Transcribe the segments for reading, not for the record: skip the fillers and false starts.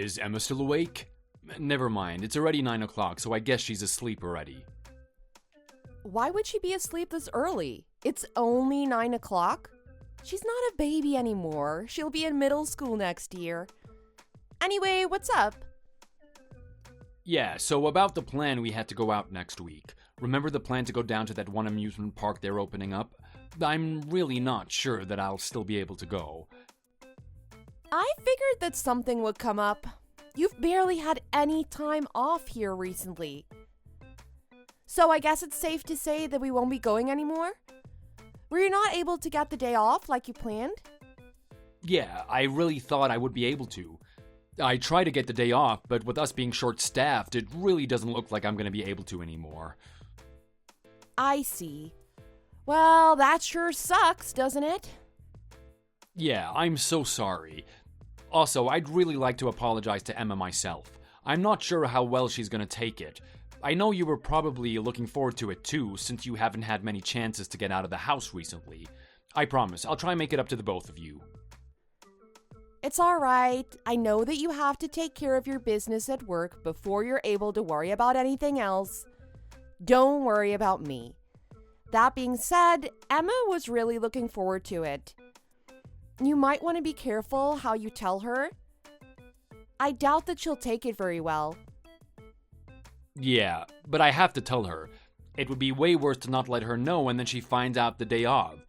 Is Emma still awake? Never mind, it's already 9 o'clock, so I guess she's asleep already. Why would she be asleep this early? It's only 9 o'clock. She's not a baby anymore. She'll be in middle school next year. Anyway, what's up? Yeah, so about the plan, we had to go out next week. Remember the plan to go down to that one amusement park they're opening up? I'm really not sure that I'll still be able to go. I figured that something would come up. You've barely had any time off here recently. So I guess it's safe to say that we won't be going anymore? Were you not able to get the day off like you planned? Yeah, I really thought I would be able to. I tried to get the day off, but with us being short-staffed, it really doesn't look like I'm going to be able to anymore. I see. Well, that sure sucks, doesn't it? Yeah, I'm so sorry. Also, I'd really like to apologize to Emma myself. I'm not sure how well she's going to take it. I know you were probably looking forward to it too, since you haven't had many chances to get out of the house recently. I promise, I'll try and make it up to the both of you. It's alright. I know that you have to take care of your business at work before you're able to worry about anything else. Don't worry about me. That being said, Emma was really looking forward to it. You might want to be careful how you tell her. I doubt that she'll take it very well. Yeah, but I have to tell her. It would be way worse to not let her know and then she finds out the day of.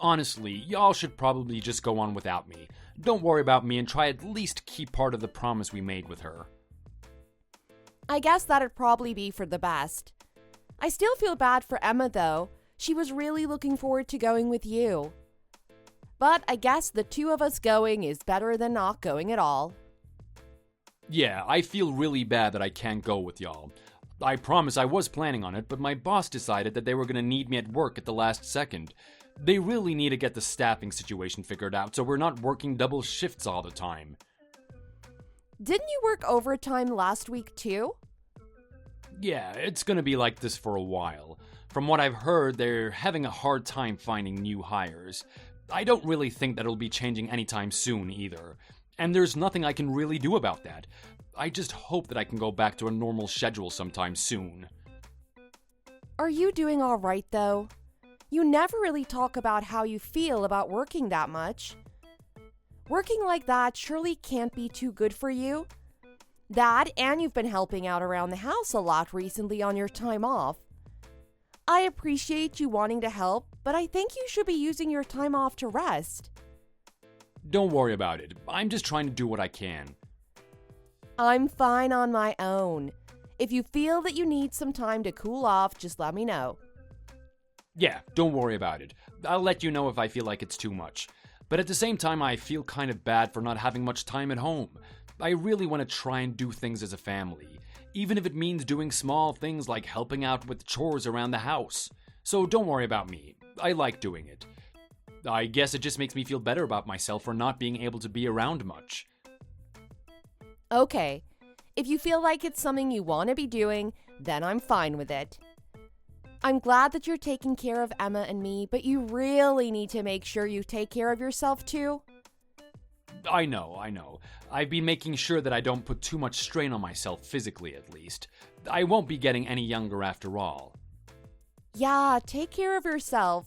Honestly, y'all should probably just go on without me. Don't worry about me and try at least keep part of the promise we made with her. I guess that'd probably be for the best. I still feel bad for Emma though. She was really looking forward to going with you. But I guess the two of us going is better than not going at all. Yeah, I feel really bad that I can't go with y'all. I promise I was planning on it, but my boss decided that they were going to need me at work at the last second. They really need to get the staffing situation figured out so we're not working double shifts all the time. Didn't you work overtime last week too? Yeah, it's going to be like this for a while. From what I've heard, they're having a hard time finding new hires. I don't really think that'll be changing anytime soon either. And there's nothing I can really do about that. I just hope that I can go back to a normal schedule sometime soon. Are you doing all right though? You never really talk about how you feel about working that much. Working like that surely can't be too good for you. That, and you've been helping out around the house a lot recently on your time off. I appreciate you wanting to help, but I think you should be using your time off to rest. Don't worry about it. I'm just trying to do what I can. I'm fine on my own. If you feel that you need some time to cool off, just let me know. Yeah, don't worry about it. I'll let you know if I feel like it's too much. But at the same time, I feel kind of bad for not having much time at home. I really want to try and do things as a family, even if it means doing small things like helping out with chores around the house. So don't worry about me. I like doing it. I guess it just makes me feel better about myself for not being able to be around much. Okay, if you feel like it's something you want to be doing, then I'm fine with it. I'm glad that you're taking care of Emma and me, but you really need to make sure you take care of yourself too. I know. I've been making sure that I don't put too much strain on myself physically, at least. I won't be getting any younger after all. Yeah, take care of yourself.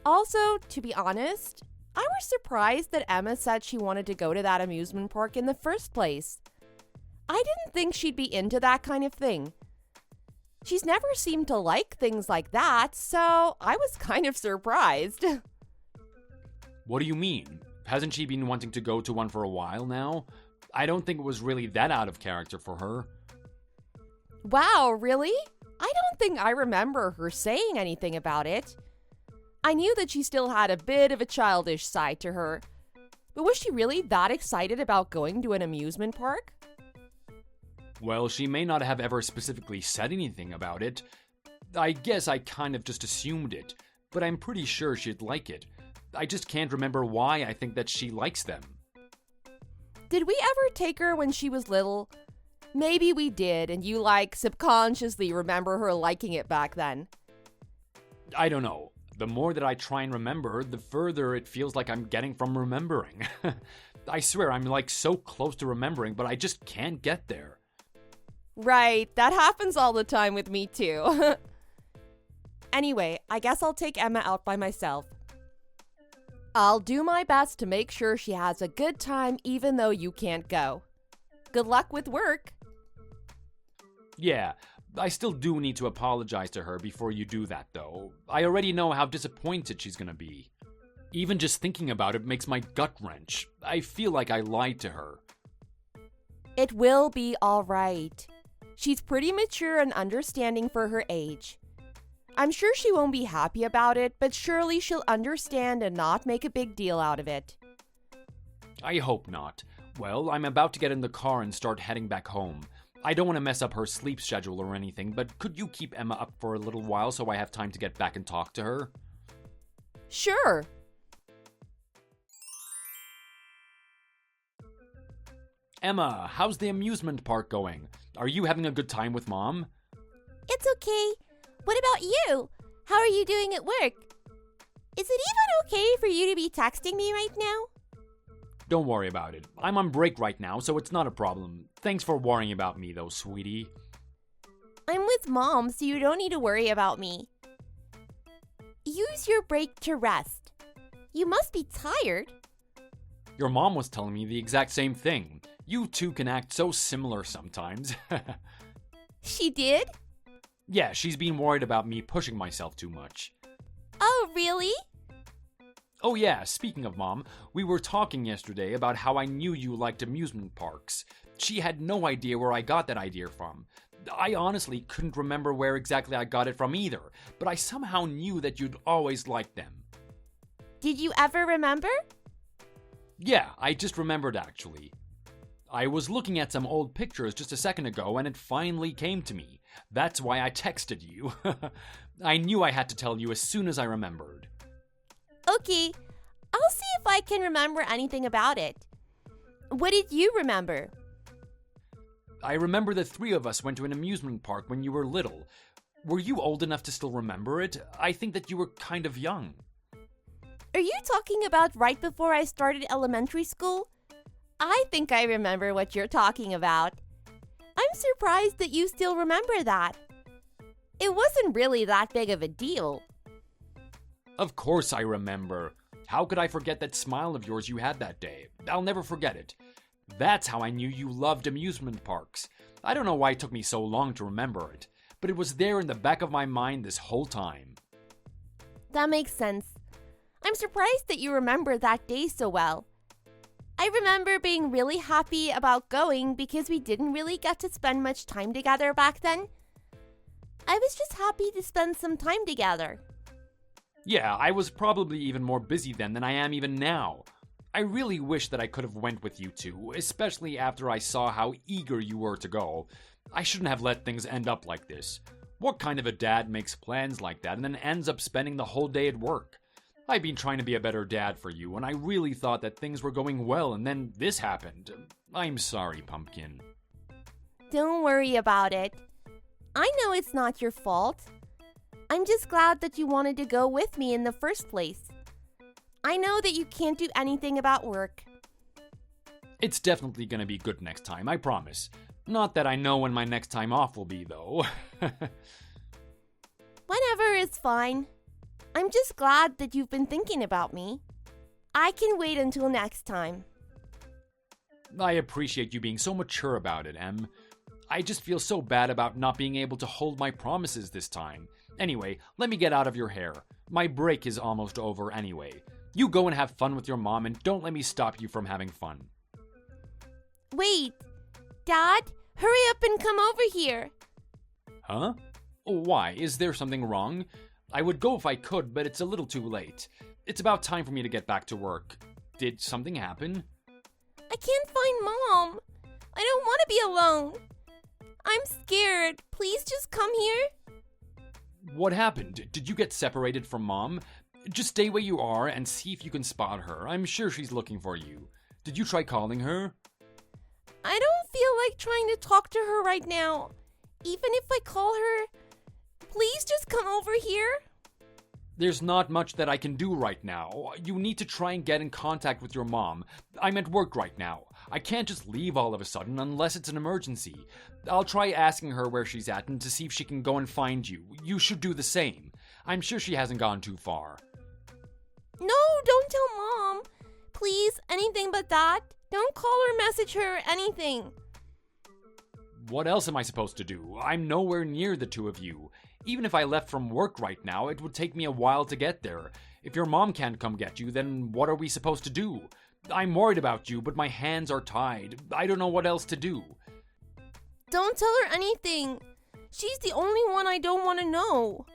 Also, to be honest, I was surprised that Emma said she wanted to go to that amusement park in the first place. I didn't think she'd be into that kind of thing. She's never seemed to like things like that, so I was kind of surprised. What do you mean? Hasn't she been wanting to go to one for a while now? I don't think it was really that out of character for her. Wow, really? I don't think I remember her saying anything about it. I knew that she still had a bit of a childish side to her. But was she really that excited about going to an amusement park? Well, she may not have ever specifically said anything about it. I guess I kind of just assumed it, but I'm pretty sure she'd like it. I just can't remember why I think that she likes them. Did we ever take her when she was little? Maybe we did, and you, subconsciously remember her liking it back then. I don't know. The more that I try and remember, the further it feels like I'm getting from remembering. I swear I'm like so close to remembering, but I just can't get there. Right, that happens all the time with me too. Anyway, I guess I'll take Emma out by myself. I'll do my best to make sure she has a good time even though you can't go. Good luck with work. Yeah, I still do need to apologize to her before you do that, though. I already know how disappointed she's gonna be. Even just thinking about it makes my gut wrench. I feel like I lied to her. It will be all right. She's pretty mature and understanding for her age. I'm sure she won't be happy about it, but surely she'll understand and not make a big deal out of it. I hope not. Well, I'm about to get in the car and start heading back home. I don't want to mess up her sleep schedule or anything, but could you keep Emma up for a little while so I have time to get back and talk to her? Sure. Emma, how's the amusement park going? Are you having a good time with Mom? It's okay. What about you? How are you doing at work? Is it even okay for you to be texting me right now? Don't worry about it. I'm on break right now, so it's not a problem. Thanks for worrying about me, though, sweetie. I'm with Mom, so you don't need to worry about me. Use your break to rest. You must be tired. Your mom was telling me the exact same thing. You two can act so similar sometimes. She did? Yeah, she's been worried about me pushing myself too much. Oh, really? Oh yeah, speaking of Mom, we were talking yesterday about how I knew you liked amusement parks. She had no idea where I got that idea from. I honestly couldn't remember where exactly I got it from either, but I somehow knew that you'd always liked them. Did you ever remember? Yeah, I just remembered actually. I was looking at some old pictures just a second ago and it finally came to me. That's why I texted you. I knew I had to tell you as soon as I remembered. Okay, I'll see if I can remember anything about it. What did you remember? I remember the three of us went to an amusement park when you were little. Were you old enough to still remember it? I think that you were kind of young. Are you talking about right before I started elementary school? I think I remember what you're talking about. I'm surprised that you still remember that. It wasn't really that big of a deal. Of course I remember. How could I forget that smile of yours you had that day? I'll never forget it. That's how I knew you loved amusement parks. I don't know why it took me so long to remember it, but it was there in the back of my mind this whole time. That makes sense. I'm surprised that you remember that day so well. I remember being really happy about going because we didn't really get to spend much time together back then. I was just happy to spend some time together. Yeah, I was probably even more busy then than I am even now. I really wish that I could have went with you two, especially after I saw how eager you were to go. I shouldn't have let things end up like this. What kind of a dad makes plans like that and then ends up spending the whole day at work? I've been trying to be a better dad for you, and I really thought that things were going well, and then this happened. I'm sorry, Pumpkin. Don't worry about it. I know it's not your fault. I'm just glad that you wanted to go with me in the first place. I know that you can't do anything about work. It's definitely gonna be good next time, I promise. Not that I know when my next time off will be, though. Whenever is fine. I'm just glad that you've been thinking about me. I can wait until next time. I appreciate you being so mature about it, Em. I just feel so bad about not being able to hold my promises this time. Anyway, let me get out of your hair. My break is almost over anyway. You go and have fun with your mom and don't let me stop you from having fun. Wait, Dad, hurry up and come over here. Huh? Why? Is there something wrong? I would go if I could, but it's a little too late. It's about time for me to get back to work. Did something happen? I can't find Mom. I don't want to be alone. I'm scared. Please just come here. What happened? Did you get separated from Mom? Just stay where you are and see if you can spot her. I'm sure she's looking for you. Did you try calling her? I don't feel like trying to talk to her right now. Even if I call her, please just come over here. There's not much that I can do right now. You need to try and get in contact with your mom. I'm at work right now. I can't just leave all of a sudden unless it's an emergency. I'll try asking her where she's at and to see if she can go and find you. You should do the same. I'm sure she hasn't gone too far. No, don't tell Mom. Please, anything but that. Don't call or message her or anything. What else am I supposed to do? I'm nowhere near the two of you. Even if I left from work right now, it would take me a while to get there. If your mom can't come get you, then what are we supposed to do? I'm worried about you, but my hands are tied. I don't know what else to do. Don't tell her anything. She's the only one I don't want to know.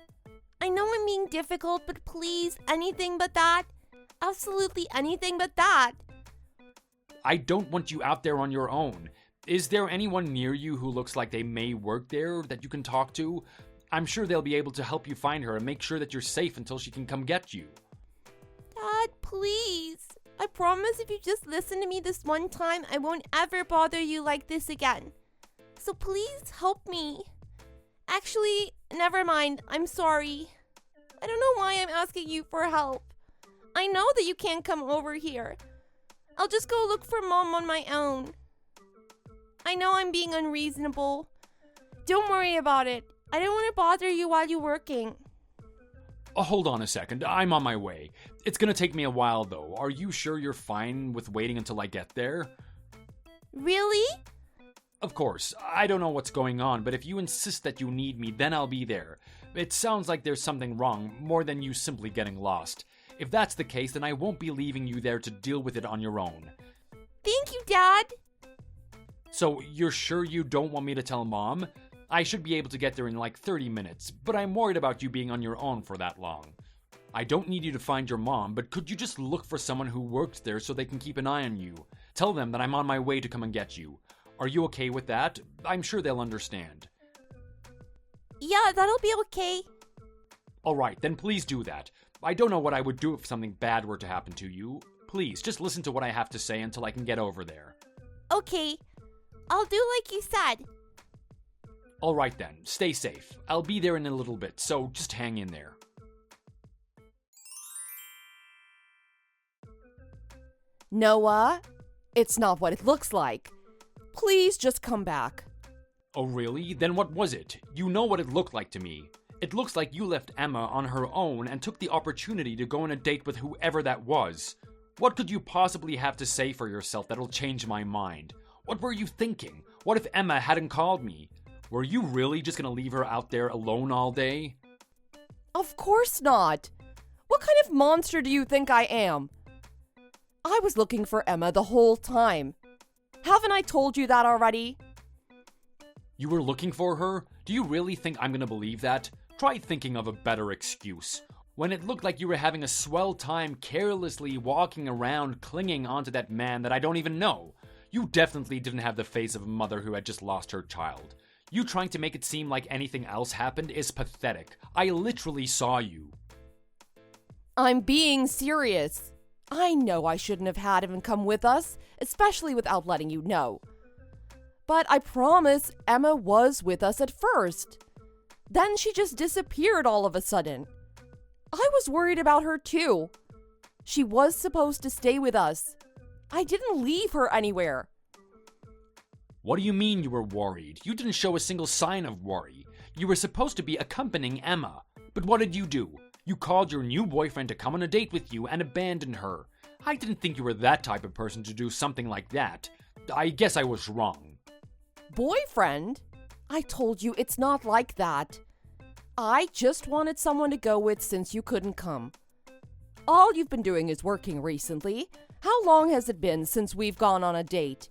I know I'm being difficult, but please, anything but that. Absolutely anything but that. I don't want you out there on your own. Is there anyone near you who looks like they may work there that you can talk to? I'm sure they'll be able to help you find her and make sure that you're safe until she can come get you. Dad, please. I promise if you just listen to me this one time, I won't ever bother you like this again. So please help me. Actually, never mind. I'm sorry. I don't know why I'm asking you for help. I know that you can't come over here. I'll just go look for Mom on my own. I know I'm being unreasonable. Don't worry about it. I don't want to bother you while you're working. Hold on a second. I'm on my way. It's gonna take me a while, though. Are you sure you're fine with waiting until I get there? Really? Of course. I don't know what's going on, but if you insist that you need me, then I'll be there. It sounds like there's something wrong, more than you simply getting lost. If that's the case, then I won't be leaving you there to deal with it on your own. Thank you, Dad. So, you're sure you don't want me to tell Mom? I should be able to get there in like 30 minutes, but I'm worried about you being on your own for that long. I don't need you to find your mom, but could you just look for someone who works there so they can keep an eye on you? Tell them that I'm on my way to come and get you. Are you okay with that? I'm sure they'll understand. Yeah, that'll be okay. Alright, then please do that. I don't know what I would do if something bad were to happen to you. Please, just listen to what I have to say until I can get over there. Okay. I'll do like you said. Alright then, stay safe. I'll be there in a little bit, so just hang in there. Noah, it's not what it looks like. Please just come back. Oh really? Then what was it? You know what it looked like to me. It looks like you left Emma on her own and took the opportunity to go on a date with whoever that was. What could you possibly have to say for yourself that'll change my mind? What were you thinking? What if Emma hadn't called me? Were you really just gonna leave her out there alone all day? Of course not. What kind of monster do you think I am? I was looking for Emma the whole time. Haven't I told you that already? You were looking for her? Do you really think I'm gonna believe that? Try thinking of a better excuse. When it looked like you were having a swell time carelessly walking around clinging onto that man that I don't even know. You definitely didn't have the face of a mother who had just lost her child. You trying to make it seem like anything else happened is pathetic. I literally saw you. I'm being serious. I know I shouldn't have had him come with us, especially without letting you know. But I promise Emma was with us at first. Then she just disappeared all of a sudden. I was worried about her too. She was supposed to stay with us. I didn't leave her anywhere. What do you mean you were worried? You didn't show a single sign of worry. You were supposed to be accompanying Emma. But what did you do? You called your new boyfriend to come on a date with you and abandoned her. I didn't think you were that type of person to do something like that. I guess I was wrong. Boyfriend? I told you it's not like that. I just wanted someone to go with since you couldn't come. All you've been doing is working recently. How long has it been since we've gone on a date?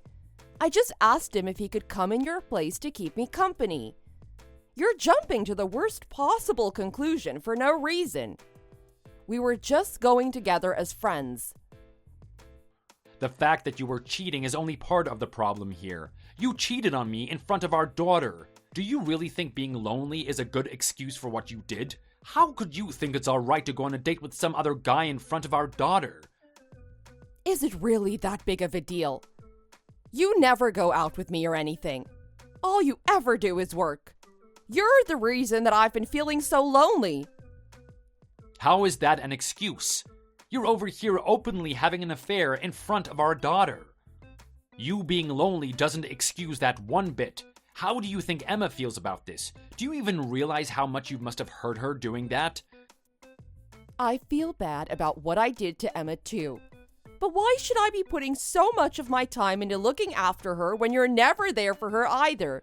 I just asked him if he could come in your place to keep me company. You're jumping to the worst possible conclusion for no reason. We were just going together as friends. The fact that you were cheating is only part of the problem here. You cheated on me in front of our daughter. Do you really think being lonely is a good excuse for what you did? How could you think it's alright to go on a date with some other guy in front of our daughter? Is it really that big of a deal? You never go out with me or anything. All you ever do is work. You're the reason that I've been feeling so lonely. How is that an excuse? You're over here openly having an affair in front of our daughter. You being lonely doesn't excuse that one bit. How do you think Emma feels about this? Do you even realize how much you must have hurt her doing that? I feel bad about what I did to Emma too. But why should I be putting so much of my time into looking after her when you're never there for her either?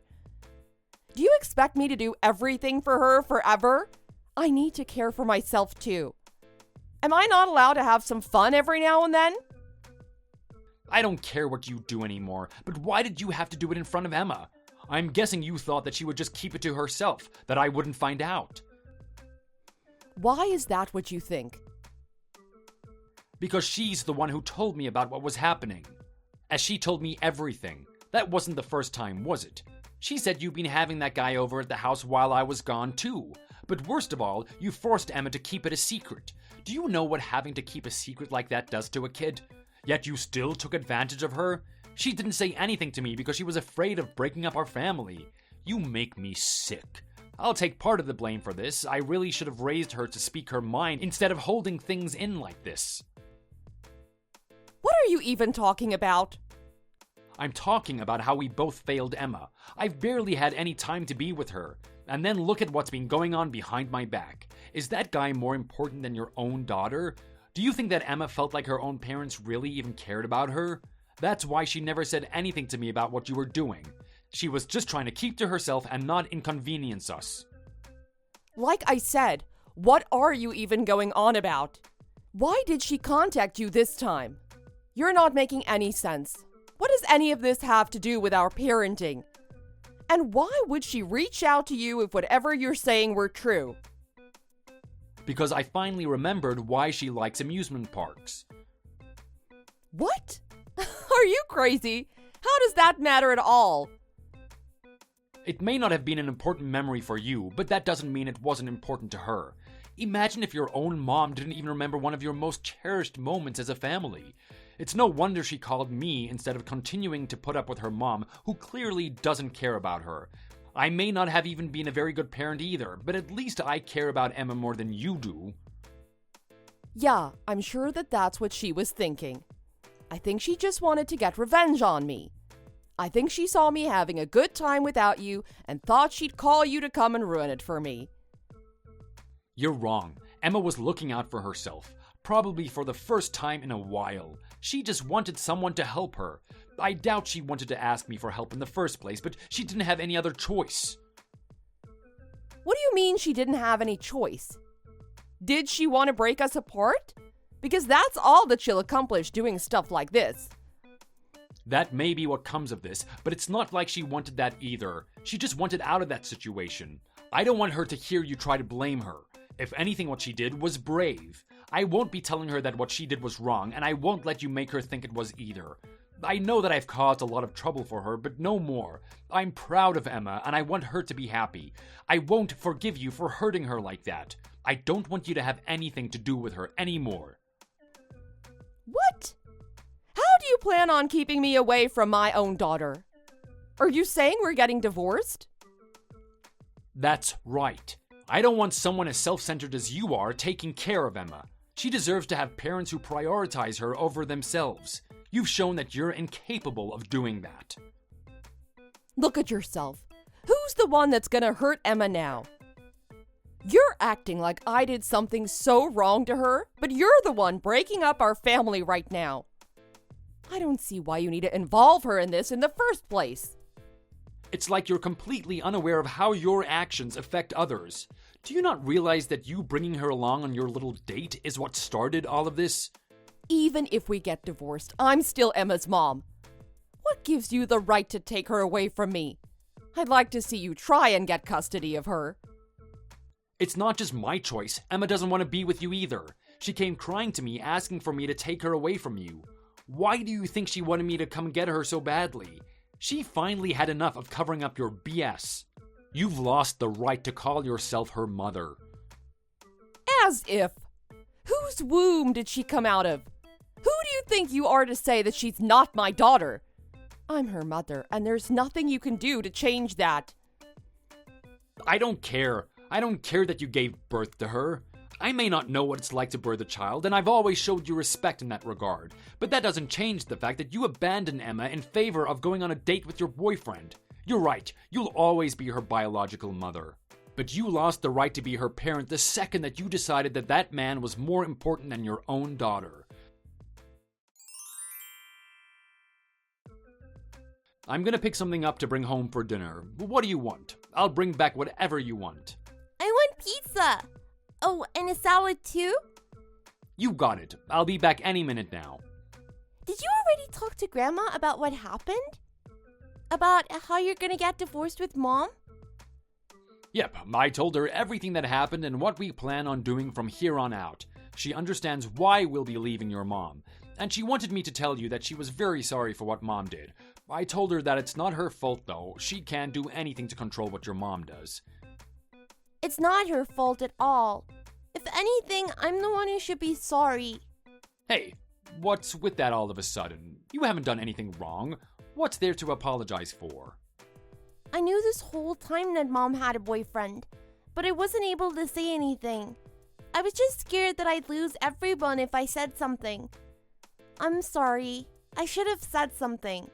Do you expect me to do everything for her forever? I need to care for myself too. Am I not allowed to have some fun every now and then? I don't care what you do anymore, but why did you have to do it in front of Emma? I'm guessing you thought that she would just keep it to herself, that I wouldn't find out. Why is that what you think? Because she's the one who told me about what was happening. As she told me everything. That wasn't the first time, was it? She said you'd been having that guy over at the house while I was gone too. But worst of all, you forced Emma to keep it a secret. Do you know what having to keep a secret like that does to a kid? Yet you still took advantage of her? She didn't say anything to me because she was afraid of breaking up our family. You make me sick. I'll take part of the blame for this. I really should have raised her to speak her mind instead of holding things in like this. What are you even talking about? I'm talking about how we both failed Emma. I've barely had any time to be with her. And then look at what's been going on behind my back. Is that guy more important than your own daughter? Do you think that Emma felt like her own parents really even cared about her? That's why she never said anything to me about what you were doing. She was just trying to keep to herself and not inconvenience us. Like I said, what are you even going on about? Why did she contact you this time? You're not making any sense. What does any of this have to do with our parenting? And why would she reach out to you if whatever you're saying were true? Because I finally remembered why she likes amusement parks. What? Are you crazy? How does that matter at all? It may not have been an important memory for you, but that doesn't mean it wasn't important to her. Imagine if your own mom didn't even remember one of your most cherished moments as a family. It's no wonder she called me instead of continuing to put up with her mom, who clearly doesn't care about her. I may not have even been a very good parent either, but at least I care about Emma more than you do. Yeah, I'm sure that that's what she was thinking. I think she just wanted to get revenge on me. I think she saw me having a good time without you and thought she'd call you to come and ruin it for me. You're wrong. Emma was looking out for herself, probably for the first time in a while. She just wanted someone to help her. I doubt she wanted to ask me for help in the first place, but she didn't have any other choice. What do you mean she didn't have any choice? Did she want to break us apart? Because that's all that she'll accomplish doing stuff like this. That may be what comes of this, but it's not like she wanted that either. She just wanted out of that situation. I don't want her to hear you try to blame her. If anything, what she did was brave. I won't be telling her that what she did was wrong, and I won't let you make her think it was either. I know that I've caused a lot of trouble for her, but no more. I'm proud of Emma, and I want her to be happy. I won't forgive you for hurting her like that. I don't want you to have anything to do with her anymore. What? How do you plan on keeping me away from my own daughter? Are you saying we're getting divorced? That's right. I don't want someone as self-centered as you are taking care of Emma. She deserves to have parents who prioritize her over themselves. You've shown that you're incapable of doing that. Look at yourself. Who's the one that's gonna hurt Emma now? You're acting like I did something so wrong to her, but you're the one breaking up our family right now. I don't see why you need to involve her in this in the first place. It's like you're completely unaware of how your actions affect others. Do you not realize that you bringing her along on your little date is what started all of this? Even if we get divorced, I'm still Emma's mom. What gives you the right to take her away from me? I'd like to see you try and get custody of her. It's not just my choice. Emma doesn't want to be with you either. She came crying to me asking for me to take her away from you. Why do you think she wanted me to come get her so badly? She finally had enough of covering up your BS. You've lost the right to call yourself her mother. As if. Whose womb did she come out of? Who do you think you are to say that she's not my daughter? I'm her mother, and there's nothing you can do to change that. I don't care. I don't care that you gave birth to her. I may not know what it's like to birth a child, and I've always showed you respect in that regard, but that doesn't change the fact that you abandoned Emma in favor of going on a date with your boyfriend. You're right, you'll always be her biological mother. But you lost the right to be her parent the second that you decided that that man was more important than your own daughter. I'm gonna pick something up to bring home for dinner. What do you want? I'll bring back whatever you want. I want pizza. Oh, and a salad too? You got it. I'll be back any minute now. Did you already talk to Grandma about what happened? About how you're gonna get divorced with Mom? Yep, I told her everything that happened and what we plan on doing from here on out. She understands why we'll be leaving your mom. And she wanted me to tell you that she was very sorry for what Mom did. I told her that it's not her fault though. She can't do anything to control what your mom does. It's not her fault at all. If anything, I'm the one who should be sorry. Hey, what's with that all of a sudden? You haven't done anything wrong. What's there to apologize for? I knew this whole time that Mom had a boyfriend, but I wasn't able to say anything. I was just scared that I'd lose everyone if I said something. I'm sorry. I should have said something.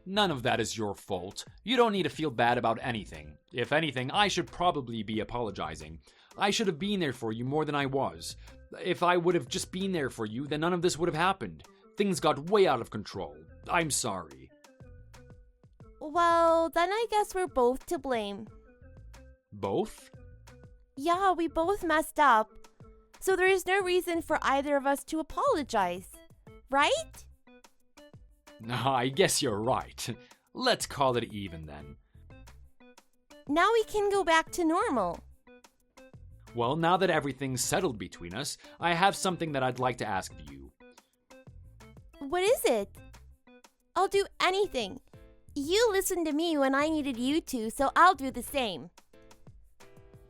None of that is your fault. You don't need to feel bad about anything. If anything, I should probably be apologizing. I should have been there for you more than I was. If I would have just been there for you, then none of this would have happened. Things got way out of control. I'm sorry. Well, then I guess we're both to blame. Both? Yeah, we both messed up. So there is no reason for either of us to apologize. Right? I guess you're right. Let's call it even then. Now we can go back to normal. Well, now that everything's settled between us, I have something that I'd like to ask of you. What is it? I'll do anything. You listened to me when I needed you to, so I'll do the same.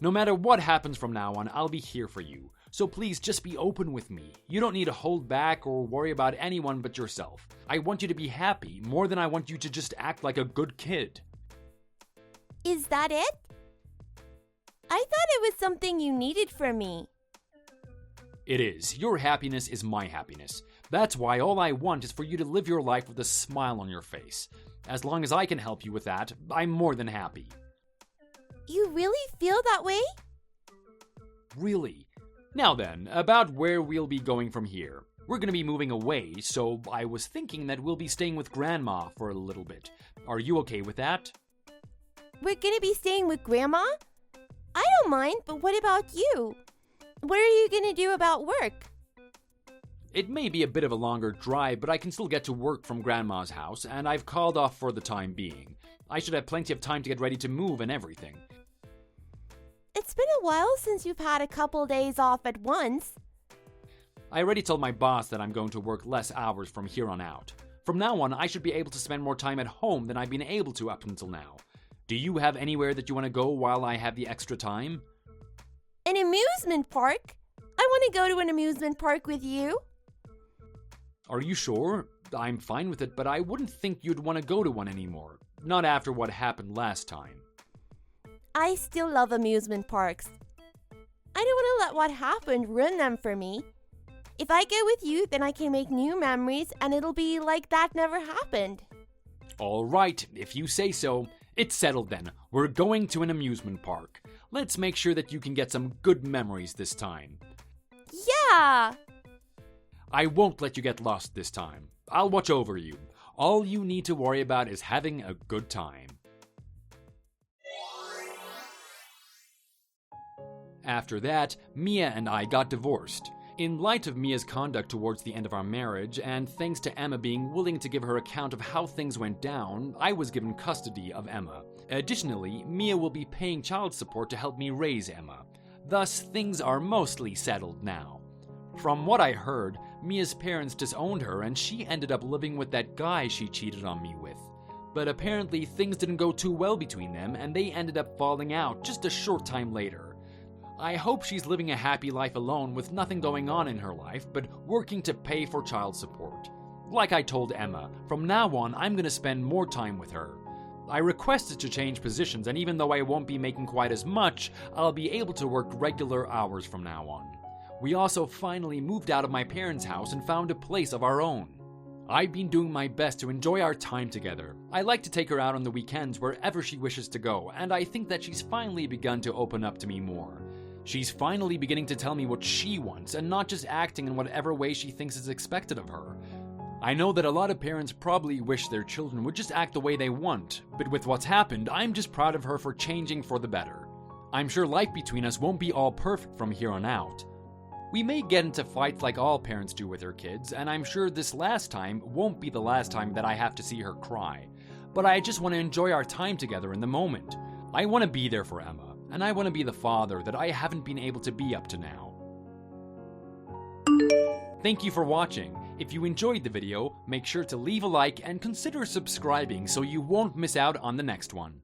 No matter what happens from now on, I'll be here for you. So please just be open with me. You don't need to hold back or worry about anyone but yourself. I want you to be happy more than I want you to just act like a good kid. Is that it? I thought it was something you needed from me. It is. Your happiness is my happiness. That's why all I want is for you to live your life with a smile on your face. As long as I can help you with that, I'm more than happy. You really feel that way? Really? Now then, about where we'll be going from here. We're going to be moving away, so I was thinking that we'll be staying with Grandma for a little bit. Are you okay with that? We're gonna be staying with Grandma? I don't mind, but what about you? What are you gonna do about work? It may be a bit of a longer drive, but I can still get to work from Grandma's house, and I've called off for the time being. I should have plenty of time to get ready to move and everything. It's been a while since you've had a couple days off at once. I already told my boss that I'm going to work less hours from here on out. From now on, I should be able to spend more time at home than I've been able to up until now. Do you have anywhere that you want to go while I have the extra time? An amusement park? I want to go to an amusement park with you. Are you sure? I'm fine with it, but I wouldn't think you'd want to go to one anymore. Not after what happened last time. I still love amusement parks. I don't want to let what happened ruin them for me. If I go with you, then I can make new memories and it'll be like that never happened. All right, if you say so. It's settled then. We're going to an amusement park. Let's make sure that you can get some good memories this time. Yeah! I won't let you get lost this time. I'll watch over you. All you need to worry about is having a good time. After that, Mia and I got divorced. In light of Mia's conduct towards the end of our marriage, and thanks to Emma being willing to give her account of how things went down, I was given custody of Emma. Additionally, Mia will be paying child support to help me raise Emma. Thus, things are mostly settled now. From what I heard, Mia's parents disowned her and she ended up living with that guy she cheated on me with. But apparently things didn't go too well between them and they ended up falling out just a short time later. I hope she's living a happy life alone with nothing going on in her life, but working to pay for child support. Like I told Emma, from now on I'm gonna spend more time with her. I requested to change positions, and even though I won't be making quite as much, I'll be able to work regular hours from now on. We also finally moved out of my parents' house and found a place of our own. I've been doing my best to enjoy our time together. I like to take her out on the weekends wherever she wishes to go, and I think that she's finally begun to open up to me more. She's finally beginning to tell me what she wants and not just acting in whatever way she thinks is expected of her. I know that a lot of parents probably wish their children would just act the way they want, but with what's happened, I'm just proud of her for changing for the better. I'm sure life between us won't be all perfect from here on out. We may get into fights like all parents do with their kids, and I'm sure this last time won't be the last time that I have to see her cry. But I just want to enjoy our time together in the moment. I want to be there for Emma, and I want to be the father that I haven't been able to be up to now. Thank you for watching. If you enjoyed the video, make sure to leave a like and consider subscribing so you won't miss out on the next one.